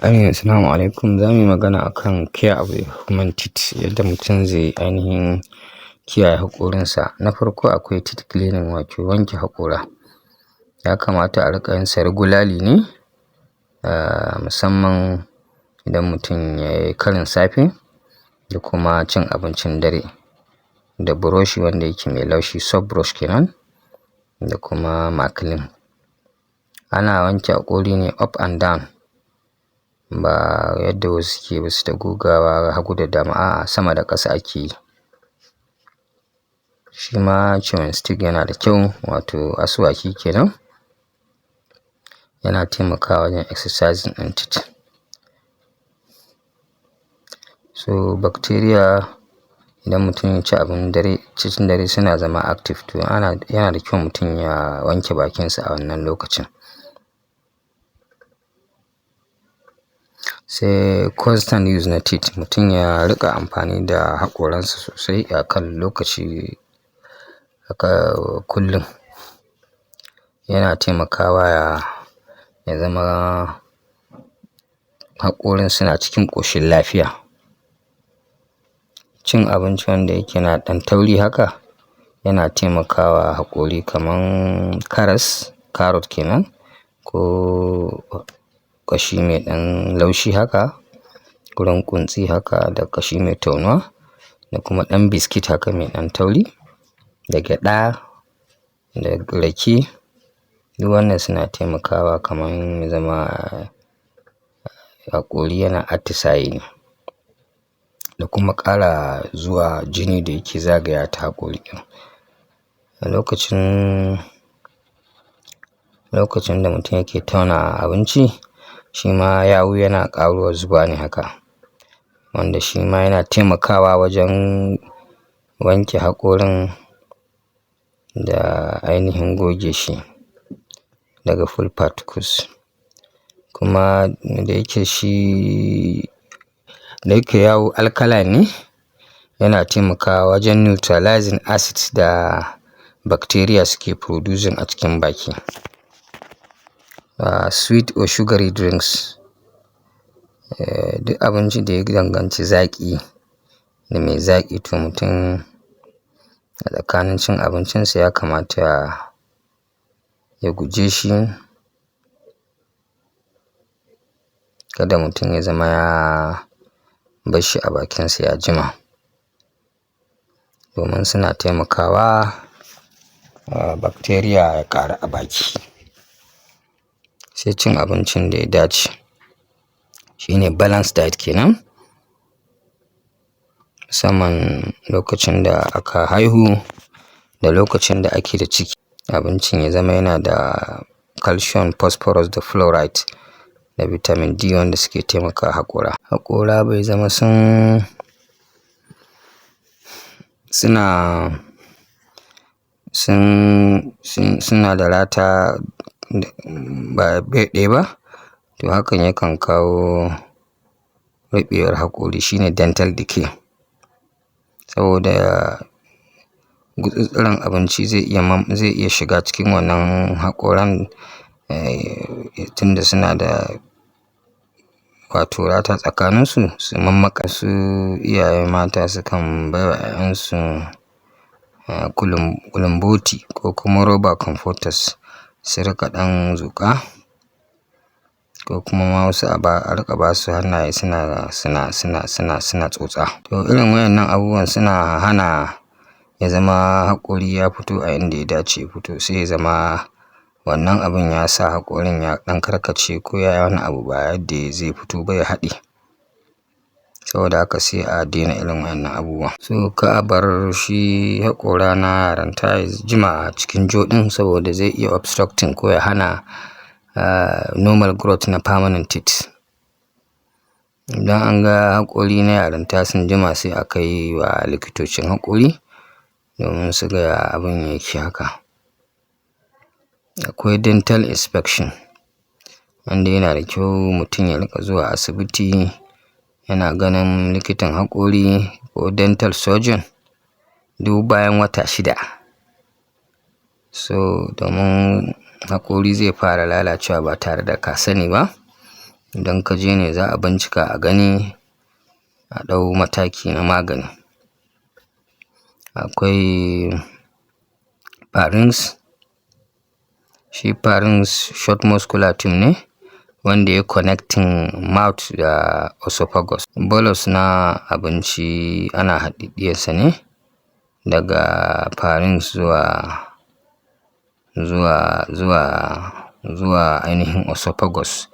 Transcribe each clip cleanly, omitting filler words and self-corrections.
Assalamu alaikum. Za mu yi magana akan care of the human teeth, yadda mutum zai ainihin kiyaye haƙorinsa. Na farko akwai teeth cleaning wato wanke haƙora. Ya kamata a riƙa yin sa regularly ne, musamman idan mutum ya yi karin safe da kuma cin abincin dare. Da buroshi wanda yake mai laushi soft brush kenan da kuma maclean. Ana wanke haƙori ne up and down, ba yadda wasu ke basu da gugawa hagu da dama, a'a sama da ƙasa ake yi. Shi ma chewing stick yana da kyau, wato asuwaki kenan. Yana taimakawa wajen exercising ɗin teeth. So bacteria idan mutum ya ci abin dare, cikin dare suna zama active, to yana da kyau mutum ya wanke bakinsa a wannan lokacin. Sai constant use na teeth, mutum ya riƙa amfani da haƙoransa sosai a kan lokaci haka kullum. Yana taimakawa ya zama haƙorin suna cikin ƙoshin lafiya. Cin abinci wanda yake na ɗan tauri haka yana taimakawa haƙori, kaman karas, carrot kenan, ko ƙashi mai ɗan laushi haka, gurin ƙuntsi haka da ƙashi mai taunuwa da kuma ɗan biskit haka mai ɗan tauri da gyaɗa da rake. Duk wannan suna taimakawa kaman ya zama haƙori yana atisaye ne, da kuma ƙara zuwa jini da yake zagaya ta haƙori ɗin. A lokacin da mutum yake tauna abinci, shi ma yawu yana ƙaruwar zuba ne haka, wanda shi ma yana taimakawa wajen wanke haƙorin da ainihin goge shi daga full particles. Kuma da yake yawu alkaline ne, yana taimakawa wajen neutralizing acids da bacteria suke producing a cikin baki. Sweet or sugary drinks, duk abinci da ya danganci zaƙi da mai zaƙi, to mutum a tsakanin cin abincinsa ya kamata ya guje shi. Kada mutum ya zama ya bar shi a bakinsa ya jima, domin suna taimakawa bacteria ya ƙaru a baki. Sai cin abincin da ya dace, shine balanced diet kenan. Musamman lokacin da aka haihu da lokacin da ake da ciki. Abincin ya zama yana da calcium, phosphorus da fluoride da vitamin D wanda suke taimakawa haƙora. Haƙora bai zama suna da rata ba bai ɗaya ba, to hakan yakan kawo ruɓewar haƙori, shine dental decay. Saboda gutsattsiran abinci zai iya shiga cikin wannan haƙoran, tunda suna da wato rata tsakaninsu, su mammaƙa su. Iyaye mata sukan bai wa 'ya'yansu kulumboti ko kuma roba comforters su riƙa ɗan zuƙa, ko kuma ma wasu a riƙa ba su hannaye suna tsotsa. To irin waɗannan abubuwan suna hana ya zama haƙori ya fito a inda ya dace ya fito, sai ya zama wannan abin ya sa haƙorin ya ɗan karkace ko ya yi wani abu ba yadda zai fito ba, ya haɗe. Saboda haka sai a daina irin waɗannan abubuwan. So ka a bar shi haƙora na yaranta ya jima a cikin jaw ɗin, saboda zai iya obstructing ko ya hana normal growth na permanent teeth. Idan an ga haƙori na yaranta sun jima, sai a kai wa likitocin haƙori domin su ga abin yake haka. Akwai dental inspection, wanda yana da kyau mutum ya riƙa zuwa asibiti yana ganin likitan haƙori ko dental surgeon duk bayan wata 6. So domin haƙori zai fara lalacewa ba tare da ka sani ba, Idan ka je ne za a bincika a gani a ɗau mataki na magani. Akwai pharynx. Shi pharynx short muscular tube ne wanda ya connecting mouth da esophagus. Bolus na abinci ana haɗiɗiyarsa ne daga pharynx zuwa ainihin esophagus,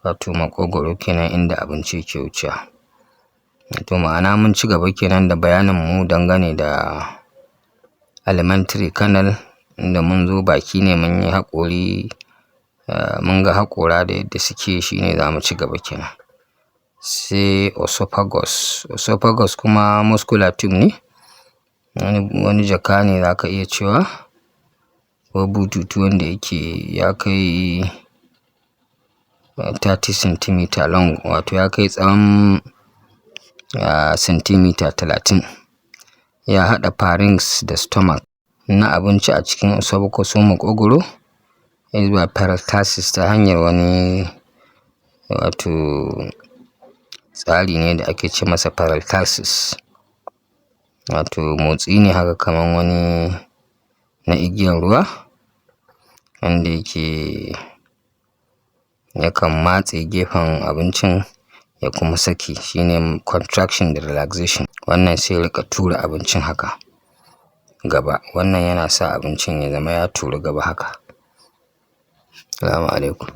wato maƙogwaro kenan inda abinci ke wucewa. To ma'ana mun ci gaba kenan da bayanin mu dangane da alimentary canal, inda mun zo baki ne mun yi haƙori, mun ga haƙora da yadda suke, shine za mu ci gaba kenan. Sai esophagus. Esophagus kuma muscular tube ne, wani jaka ne za ka iya cewa, ko bututu wanda yake ya kai 30 cm long, wato ya kai tsawon centimeter 30. Ya haɗa pharynx da stomach na abinci a cikin esophagus maƙogwaro zuwa peristalsis ta hanyar wani wato tsari ne da ake ce masa peristalsis. Wato motsi ne haka kamar wani na igiyar ruwa wanda yake yakan matse gefen abincin ya kuma saki, shine contraction da relaxation. Wannan sai rika tura abincin haka gaba, wannan yana sa abincin ya zama ya turu gaba haka. Assalamu alaikum.